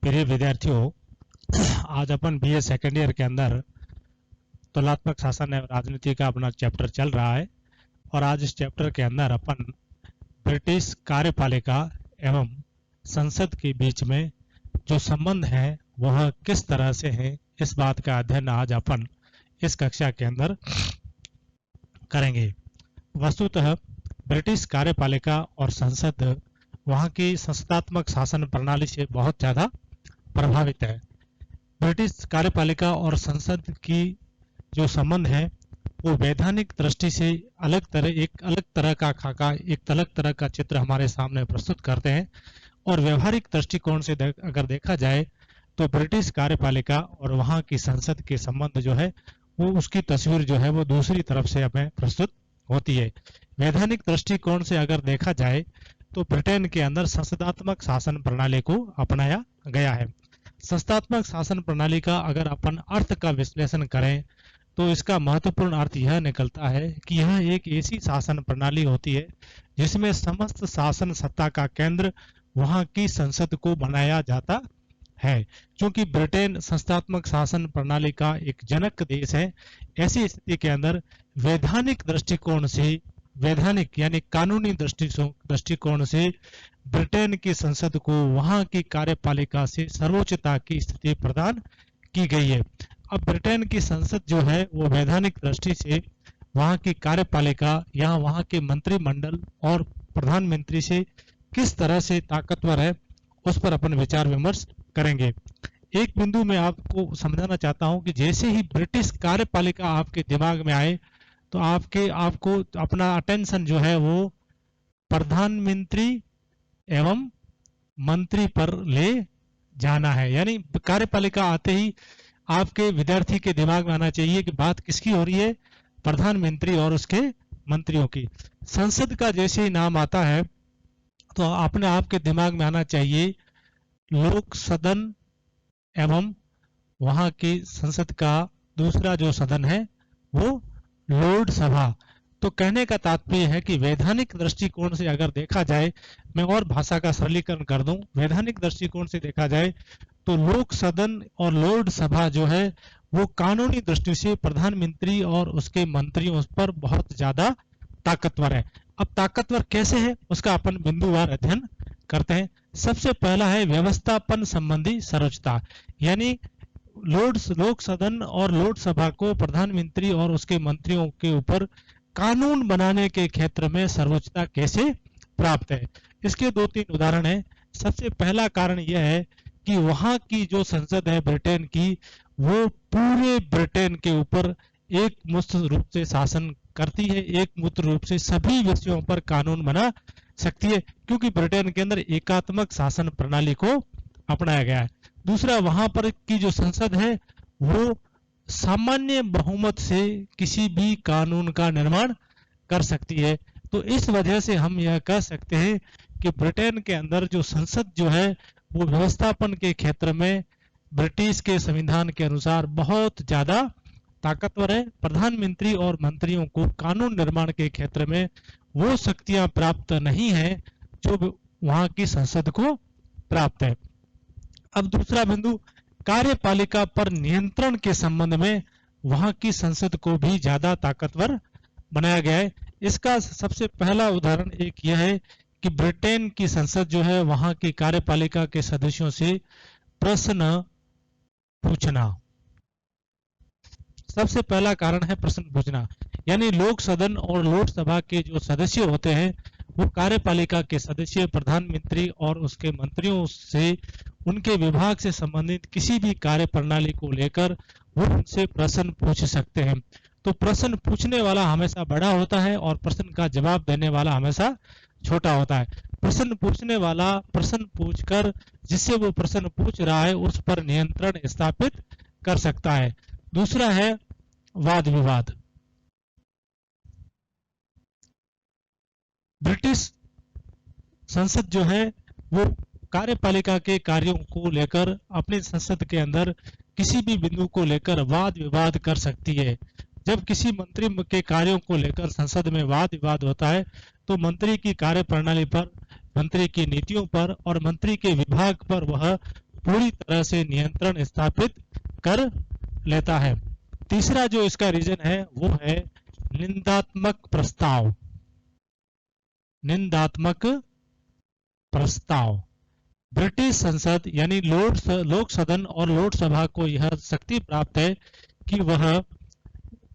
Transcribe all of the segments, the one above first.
प्रिय विद्यार्थियों, आज अपन बीए सेकेंड ईयर के अंदर तुलनात्मक शासन एवं राजनीति का अपना चैप्टर चल रहा है। और आज इस चैप्टर के अंदर अपन ब्रिटिश कार्यपालिका एवं संसद के बीच में जो संबंध है वह किस तरह से है, इस बात का अध्ययन आज अपन इस कक्षा के अंदर करेंगे। वस्तुतः ब्रिटिश कार्यपालिका और संसद वहाँ की संस्थात्मक शासन प्रणाली से बहुत ज़्यादा प्रभावित है। ब्रिटिश कार्यपालिका और संसद की जो संबंध है वो वैधानिक दृष्टि से एक अलग तरह का खाका, एक अलग तरह का चित्र हमारे सामने प्रस्तुत करते हैं। और व्यवहारिक दृष्टिकोण से अगर देखा जाए तो ब्रिटिश कार्यपालिका और वहाँ की संसद के संबंध जो है वो उसकी तस्वीर जो है वो दूसरी तरफ से हमें प्रस्तुत होती है। वैधानिक दृष्टिकोण से अगर देखा जाए तो ब्रिटेन के अंदर संसदात्मक शासन प्रणाली को अपनाया गया है। संस्थात्मक शासन प्रणाली का अगर अपन अर्थ का विश्लेषण करें तो इसका महत्वपूर्ण अर्थ यह निकलता है कि यह एक ऐसी शासन प्रणाली होती है जिसमें समस्त शासन सत्ता का केंद्र वहां की संसद को बनाया जाता है। क्योंकि ब्रिटेन संस्थात्मक शासन प्रणाली का एक जनक देश है, ऐसी स्थिति के अंदर वैधानिक दृष्टिकोण से, वैधानिक यानी कानूनी दृष्टिकोण से ब्रिटेन की संसद को वहां की कार्यपालिका से सर्वोच्चता की स्थिति प्रदान की गई है। अब ब्रिटेन की संसद जो है वो वैधानिक दृष्टि से वहां की कार्यपालिका या वहां के मंत्रिमंडल और प्रधानमंत्री से किस तरह से ताकतवर है उस पर अपन विचार विमर्श करेंगे। एक बिंदु में आपको समझाना चाहता हूं कि जैसे ही ब्रिटिश कार्यपालिका आपके दिमाग में आए तो आपको अपना अटेंशन जो है वो प्रधानमंत्री एवं मंत्री पर ले जाना है। यानी कार्यपालिका आते ही आपके विद्यार्थी के दिमाग में आना चाहिए कि बात किसकी हो रही है, प्रधानमंत्री और उसके मंत्रियों की। संसद का जैसे ही नाम आता है तो अपने आप के दिमाग में आना चाहिए लोक सदन एवं वहां की संसद का दूसरा जो सदन है वो लोक सभा। तो कहने का तात्पर्य है कि वैधानिक दृष्टिकोण से अगर देखा जाए, मैं और भाषा का सरलीकरण कर दूं, वैधानिक दृष्टिकोण से देखा जाए तो लोक सदन और लोक सभा जो है वो कानूनी दृष्टि से प्रधानमंत्री और उसके मंत्रियों पर बहुत ज्यादा ताकतवर है। अब ताकतवर कैसे है उसका अपन बिंदुवार अध्ययन करते हैं। सबसे पहला है व्यवस्थापन संबंधी सर्वोच्चता, यानी लोक सदन और लोक सभा को प्रधानमंत्री और उसके मंत्रियों के ऊपर कानून बनाने के क्षेत्र में सर्वोच्चता कैसे प्राप्त है। इसके दो तीन उदाहरण है। सबसे पहला कारण यह है कि वहां की जो संसद है ब्रिटेन की वो पूरे ब्रिटेन के ऊपर एक मुक्त रूप से शासन करती है, एक मुक्त रूप से सभी विषयों पर कानून बना सकती है, क्योंकि ब्रिटेन के अंदर एकात्मक शासन प्रणाली को अपनाया गया है। दूसरा, वहां पर की जो संसद है वो सामान्य बहुमत से किसी भी कानून का निर्माण कर सकती है। तो इस वजह से हम यह कह सकते हैं कि ब्रिटेन के अंदर जो संसद जो है वो व्यवस्थापन के क्षेत्र में ब्रिटिश के संविधान के अनुसार बहुत ज्यादा ताकतवर है। प्रधानमंत्री और मंत्रियों को कानून निर्माण के क्षेत्र में वो शक्तियां प्राप्त नहीं है जो वहां की संसद को प्राप्त है। अब दूसरा बिंदु, कार्यपालिका पर नियंत्रण के संबंध में वहां की संसद को भी ज्यादा ताकतवर बनाया गया है। इसका सबसे पहला उदाहरण एक यह है कि ब्रिटेन की संसद जो है वहां की कार्यपालिका के सदस्यों से प्रश्न पूछना। सबसे पहला कारण है प्रश्न पूछना, यानी लोक सदन और लोक सभा के जो सदस्य होते हैं वो कार्यपालिका के सदस्य प्रधानमंत्री और उसके मंत्रियों से उनके विभाग से संबंधित किसी भी कार्य प्रणाली को लेकर वो उनसे प्रश्न पूछ सकते हैं। तो प्रश्न पूछने वाला हमेशा बड़ा होता है और प्रश्न का जवाब देने वाला हमेशा छोटा होता है। प्रश्न पूछने वाला प्रश्न पूछकर जिससे वो प्रश्न पूछ रहा है उस पर नियंत्रण स्थापित कर सकता है। दूसरा है वाद विवाद। ब्रिटिश संसद जो है वो कार्यपालिका के कार्यों को लेकर अपनी संसद के अंदर किसी भी बिंदु को लेकर वाद विवाद कर सकती है। जब किसी मंत्री के कार्यों को लेकर संसद में वाद विवाद होता है तो मंत्री की कार्य प्रणाली पर, मंत्री की नीतियों पर और मंत्री के विभाग पर वह पूरी तरह से नियंत्रण स्थापित कर लेता है। तीसरा जो इसका रीजन है वो है निंदात्मक प्रस्ताव। निंदात्मक प्रस्ताव। ब्रिटिश संसद यानी लोक सदन और लोकसभा को यह शक्ति प्राप्त है कि वह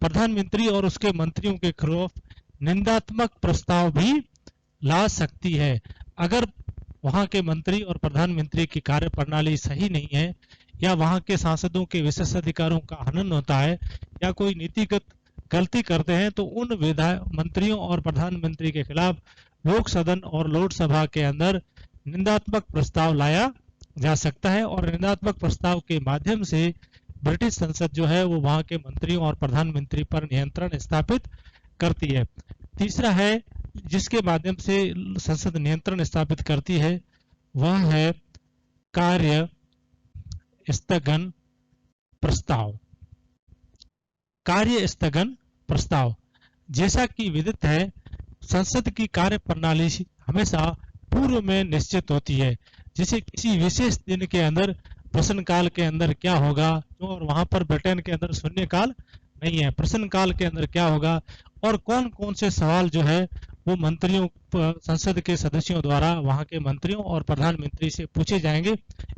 प्रधानमंत्री और उसके मंत्रियों के खिलाफ निंदात्मक प्रस्ताव भी ला सकती है। अगर वहां के मंत्री और प्रधानमंत्री की कार्य प्रणाली सही नहीं है, या वहां के सांसदों के विशेषाधिकारों का हनन होता है, या कोई नीतिगत गलती करते हैं, तो उन मंत्रियों और प्रधानमंत्री के खिलाफ लोक सदन और लोकसभा के अंदर निंदात्मक प्रस्ताव लाया जा सकता है। और निंदात्मक प्रस्ताव के माध्यम से ब्रिटिश संसद जो है वो वहां के मंत्रियों और प्रधानमंत्री पर नियंत्रण स्थापित करती है। तीसरा है जिसके माध्यम से संसद नियंत्रण स्थापित करती है, वह है कार्य स्थगन प्रस्ताव। कार्य स्थगन प्रस्ताव। जैसा कि विदित है, संसद की कार्य प्रणाली हमेशा पूर्व में निश्चित होती है। जैसे किसी विशेष दिन के अंदर प्रश्नकाल के अंदर क्या होगा, और वहां पर ब्रिटेन के अंदर शून्यकाल नहीं है, प्रश्नकाल के अंदर क्या होगा और कौन कौन से सवाल जो है वो मंत्रियों संसद के सदस्यों द्वारा वहां के मंत्रियों और प्रधानमंत्री से पूछे जाएंगे,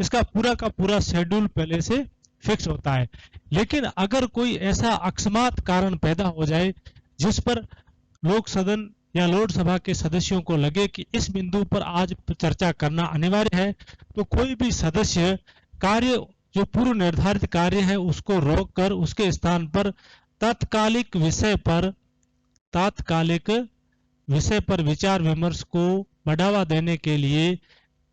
इसका पूरा का पूरा शेड्यूल पहले से फिक्स होता है। लेकिन अगर कोई ऐसा अकस्मात कारण पैदा हो जाए जिस पर लोक सदन या लोकसभा के सदस्यों को लगे कि इस बिंदु पर आज चर्चा करना अनिवार्य है, तो कोई भी सदस्य कार्य जो पूर्व निर्धारित कार्य है उसको रोककर उसके स्थान पर तात्कालिक विषय पर विचार विमर्श को बढ़ावा देने के लिए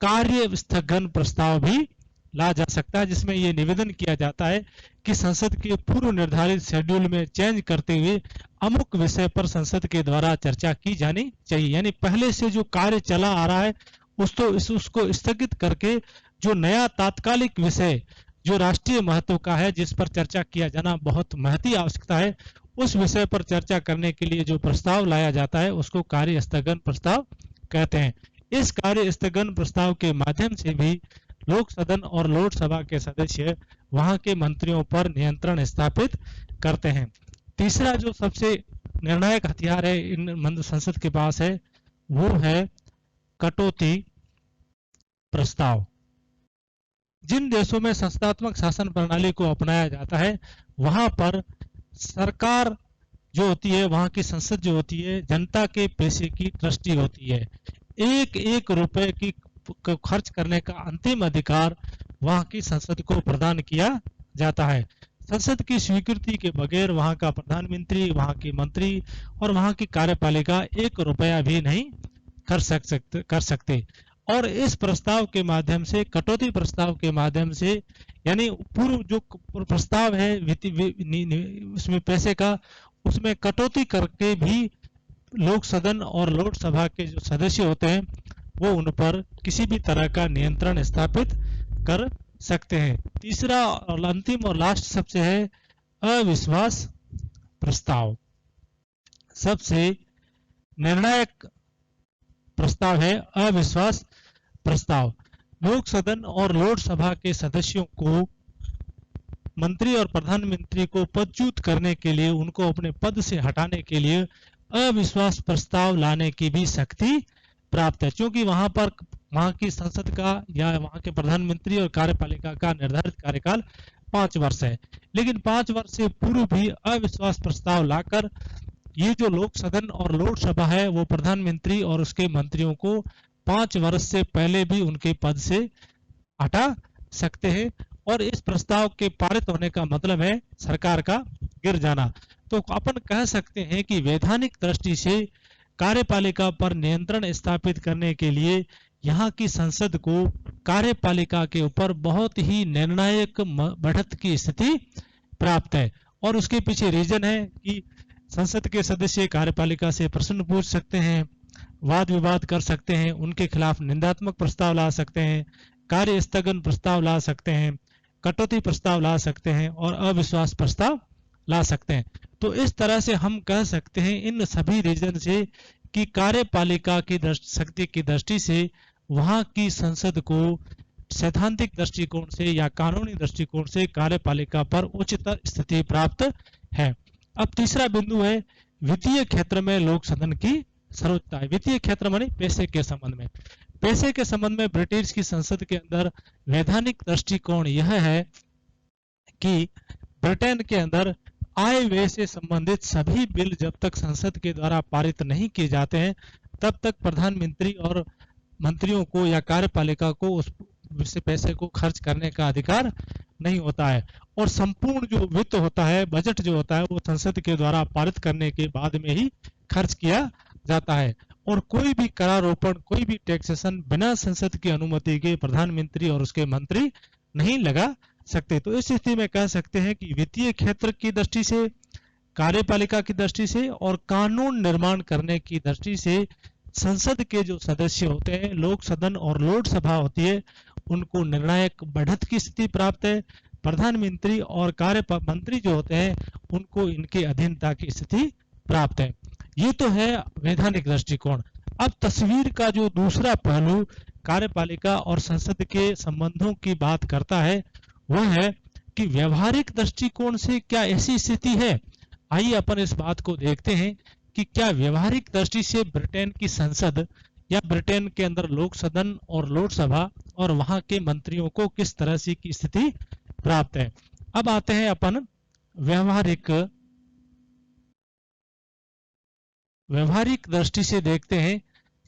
कार्य स्थगन प्रस्ताव भी ला जा सकता है, जिसमें यह निवेदन किया जाता है कि संसद के पूर्व निर्धारित शेड्यूल में चेंज करते हुए अमुक विषय पर संसद के द्वारा चर्चा की जानी चाहिए। यानी पहले से जो कार्य चला आ रहा है उसको स्थगित करके जो नया तात्कालिक विषय जो राष्ट्रीय महत्व का है, जिस पर चर्चा किया जाना बहुत महती आवश्यकता है, उस विषय पर चर्चा करने के लिए जो प्रस्ताव लाया जाता है उसको कार्य स्थगन प्रस्ताव कहते हैं। इस कार्य स्थगन प्रस्ताव के माध्यम से भी लोक सदन और लोकसभा के सदस्य वहां के मंत्रियों पर नियंत्रण स्थापित करते हैं। तीसरा जो सबसे निर्णायक हथियार है इन संसद के पास है, वो है कटौती प्रस्ताव। जिन देशों में संस्थात्मक शासन प्रणाली को अपनाया जाता है, वहां पर सरकार जो होती है, वहां की संसद जो होती है, जनता के पैसे की ट्रस्टी होती है। एक एक रुपए की खर्च करने का अंतिम अधिकार वहां की संसद को प्रदान किया जाता है। संसद की स्वीकृति के बगैर वहां का प्रधानमंत्री, वहां की मंत्री और वहां की कार्यपालिका एक रुपया भी नहीं कर सकते। और इस प्रस्ताव के माध्यम से, कटौती प्रस्ताव के माध्यम से, यानी पूर्व जो प्रस्ताव है उसमें पैसे का, उसमें कटौती करके भी लोक सदन और लोकसभा के जो सदस्य होते हैं वो उन पर किसी भी तरह का नियंत्रण स्थापित कर सकते हैं। तीसरा और अंतिम और लास्ट सबसे है अविश्वास प्रस्ताव। सबसे निर्णायक प्रस्ताव है अविश्वास प्रस्ताव। लोक सदन और लोकसभा के सदस्यों को मंत्री और प्रधानमंत्री को पदच्युत करने के लिए, उनको अपने पद से हटाने के लिए अविश्वास प्रस्ताव लाने की भी शक्ति प्राप्त है। क्योंकि वहां की संसद का या वहां के प्रधानमंत्री और कार्यपालिका का निर्धारित कार्यकाल 5 वर्ष है, लेकिन 5 वर्ष से पूर्व भी अविश्वास प्रस्ताव लाकर ये जो लोक सदन और लोकसभा है वो प्रधानमंत्री और उसके मंत्रियों को 5 वर्ष से पहले भी उनके पद से हटा सकते हैं। और इस प्रस्ताव के पारित होने का मतलब है सरकार का गिर जाना। तो अपन कह सकते हैं कि वैधानिक दृष्टि से कार्यपालिका पर नियंत्रण स्थापित करने के लिए यहाँ की संसद को कार्यपालिका के ऊपर बहुत ही निर्णायक बढ़त की स्थिति प्राप्त है। और उसके पीछे रीजन है कि संसद के सदस्य कार्यपालिका से प्रश्न पूछ सकते हैं, वाद विवाद कर सकते हैं, उनके खिलाफ निंदात्मक प्रस्ताव ला सकते हैं, कार्य स्थगन प्रस्ताव ला सकते हैं, कटौती प्रस्ताव ला सकते हैं और अविश्वास प्रस्ताव ला सकते हैं। तो इस तरह से हम कह सकते हैं इन सभी रीजन से कि कार्यपालिका की शक्ति की दृष्टि से वहां की संसद को सैद्धांतिक दृष्टिकोण से या कानूनी दृष्टिकोण से कार्यपालिका पर उच्चतर स्थिति प्राप्त है। अब तीसरा बिंदु है वित्तीय क्षेत्र में लोक सदन की सर्वोच्चता है। वित्तीय क्षेत्र माने पैसे के संबंध में। पैसे के संबंध में ब्रिटिश की संसद के अंदर वैधानिक दृष्टिकोण यह है कि ब्रिटेन के अंदर आय व्यय से संबंधित सभी बिल जब तक संसद के द्वारा पारित नहीं किए जाते हैं तब तक प्रधानमंत्री और मंत्रियों को या कार्यपालिका को उस पैसे को खर्च करने का अधिकार नहीं होता है। और संपूर्ण जो वित्त होता है, बजट जो होता है, वो संसद के द्वारा पारित करने के बाद में ही खर्च किया जाता है। और कोई भी करारोपण, कोई भी टैक्सेशन बिना संसद की अनुमति के प्रधानमंत्री और उसके मंत्री नहीं लगा सकते। तो इस स्थिति में कह सकते हैं कि वित्तीय क्षेत्र की दृष्टि से, कार्यपालिका की दृष्टि से और कानून निर्माण करने की दृष्टि से संसद के जो सदस्य होते हैं, लोक सदन और लोकसभा होती है, उनको निर्णायक बढ़त की स्थिति प्राप्त है। प्रधानमंत्री और कार्य मंत्री जो होते हैं उनको इनके अधीनता की स्थिति प्राप्त है। ये तो है वैधानिक दृष्टिकोण। अब तस्वीर का जो दूसरा पहलू कार्यपालिका और संसद के संबंधों की बात करता है वह है कि व्यवहारिक दृष्टिकोण से क्या ऐसी स्थिति है। आइए अपन इस बात को देखते हैं कि क्या व्यवहारिक दृष्टि से ब्रिटेन की संसद या ब्रिटेन के अंदर लोक सदन और लोकसभा और वहां के मंत्रियों को किस तरह से की स्थिति प्राप्त है। अब आते हैं अपन व्यवहारिक दृष्टि से देखते हैं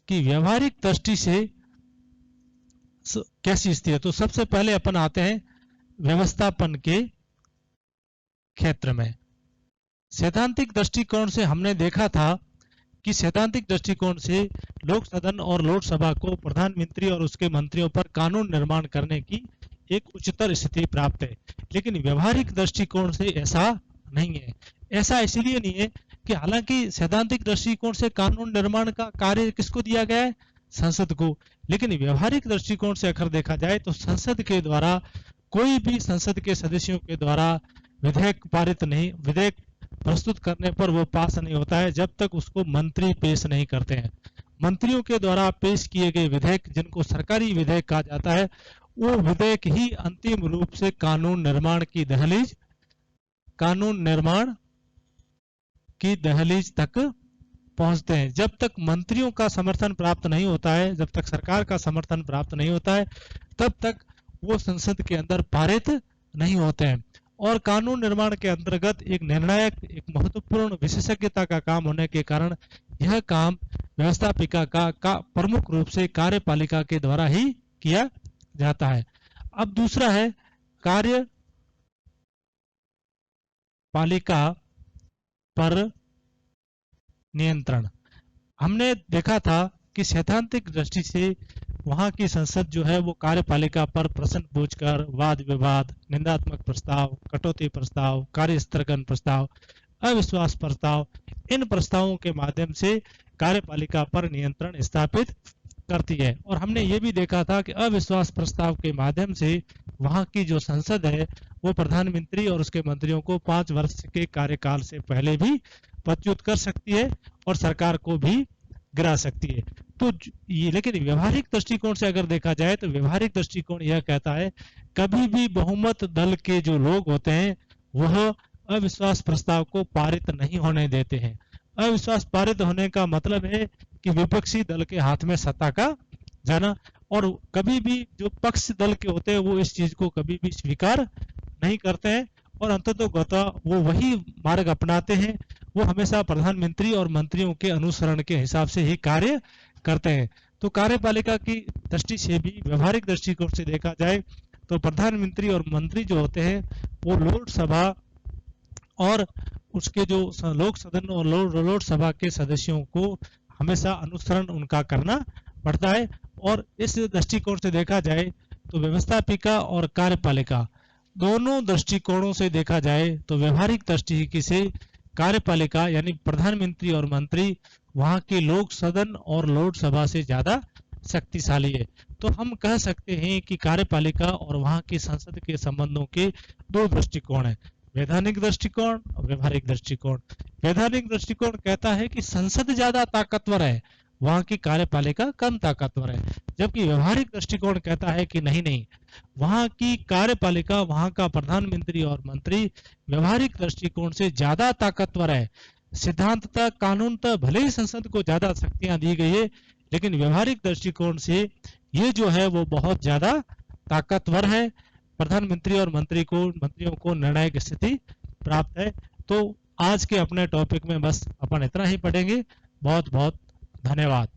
कि व्यवहारिक दृष्टि से कैसी स्थिति है। तो सबसे पहले अपन आते हैं व्यवस्थापन के क्षेत्र में। सैद्धांतिक दृष्टिकोण से हमने देखा था कि सैद्धांतिक दृष्टिकोण से लोक सदन और लोकसभा को प्रधानमंत्री और उसके मंत्रियों पर कानून निर्माण करने की एक उच्चतर स्थिति प्राप्त है। लेकिन व्यवहारिक दृष्टिकोण से ऐसा नहीं है। ऐसा इसलिए नहीं है कि हालांकि सैद्धांतिक दृष्टिकोण से कानून निर्माण का कार्य किसको दिया गया है, संसद को, लेकिन व्यवहारिक दृष्टिकोण से अगर देखा जाए तो संसद के द्वारा कोई भी संसद के सदस्यों के द्वारा विधेयक प्रस्तुत करने पर वो पास नहीं होता है जब तक उसको मंत्री पेश नहीं करते हैं। मंत्रियों के द्वारा पेश किए गए विधेयक, जिनको सरकारी विधेयक कहा जाता है, वो विधेयक ही अंतिम रूप से कानून निर्माण की दहलीज तक पहुंचते हैं। जब तक मंत्रियों का समर्थन प्राप्त नहीं होता है, जब तक सरकार का समर्थन प्राप्त नहीं होता है, तब तक वो संसद के अंदर पारित नहीं होते हैं। और कानून निर्माण के अंतर्गत एक निर्णायक, एक महत्वपूर्ण विशेषज्ञता का काम होने के कारण यह काम व्यवस्थापिका का प्रमुख रूप से कार्यपालिका के द्वारा ही किया जाता है। अब दूसरा है कार्यपालिका पर नियंत्रण। हमने देखा था कि सैद्धांतिक दृष्टि से वहां की संसद जो है वो कार्यपालिका पर प्रश्न पूछकर, वाद विवाद, निंदात्मक प्रस्ताव, कटौती प्रस्ताव, कार्य स्थगन प्रस्ताव, अविश्वास प्रस्ताव, इन प्रस्तावों के माध्यम से कार्यपालिका पर नियंत्रण स्थापित करती है। और हमने ये भी देखा था कि अविश्वास प्रस्ताव के माध्यम से वहां की जो संसद है वो प्रधानमंत्री और उसके मंत्रियों को 5 वर्ष के कार्यकाल से पहले भी पदच्युत कर सकती है और सरकार को भी गिरा सकती है। तो ये, लेकिन व्यवहारिक दृष्टिकोण से अगर देखा जाए तो व्यवहारिक दृष्टिकोण यह कहता है कभी भी बहुमत दल के जो लोग होते हैं वह अविश्वास प्रस्ताव को पारित नहीं होने देते हैं। अविश्वास पारित होने का मतलब है कि विपक्षी दल के हाथ में सत्ता का जाना, और कभी भी जो पक्ष दल के होते हैं वो इस चीज को कभी भी स्वीकार नहीं करते हैं और अंततोगत्वा वो वही मार्ग अपनाते हैं। वो हमेशा प्रधानमंत्री और मंत्रियों के अनुसरण के हिसाब से ही कार्य करते हैं। तो कार्यपालिका की दृष्टि से भी, व्यवहारिक दृष्टिकोण से देखा जाए तो प्रधानमंत्री और मंत्री जो होते हैं वो लोकसभा और उसके जो लोक सदन और लोकसभा के सदस्यों को हमेशा अनुसरण उनका करना पड़ता है। और इस दृष्टिकोण से देखा जाए तो व्यवस्थापिका और कार्यपालिका दोनों दृष्टिकोणों से देखा जाए तो व्यवहारिक दृष्टि से कार्यपालिका यानी प्रधानमंत्री और मंत्री वहां के लोक सदन और लोकसभा से ज्यादा शक्तिशाली है। तो हम कह सकते हैं कि कार्यपालिका और वहां की संसद के संबंधों के 2 दृष्टिकोण हैं, वैधानिक दृष्टिकोण और व्यवहारिक दृष्टिकोण। वैधानिक दृष्टिकोण कहता है कि संसद ज्यादा ताकतवर है वहां की कार्यपालिका कम ताकतवर है, जबकि व्यवहारिक दृष्टिकोण कहता है कि नहीं नहीं, वहां की कार्यपालिका, वहां का प्रधानमंत्री और मंत्री व्यवहारिक दृष्टिकोण से ज्यादा ताकतवर है। सिद्धांततः कानूनतः भले ही संसद को ज्यादा शक्तियां दी गई है, लेकिन व्यवहारिक दृष्टिकोण से ये जो है वो बहुत ज्यादा ताकतवर है। प्रधानमंत्री और मंत्रियों को निर्णायक स्थिति प्राप्त है। तो आज के अपने टॉपिक में बस अपन इतना ही पढ़ेंगे। बहुत बहुत धन्यवाद।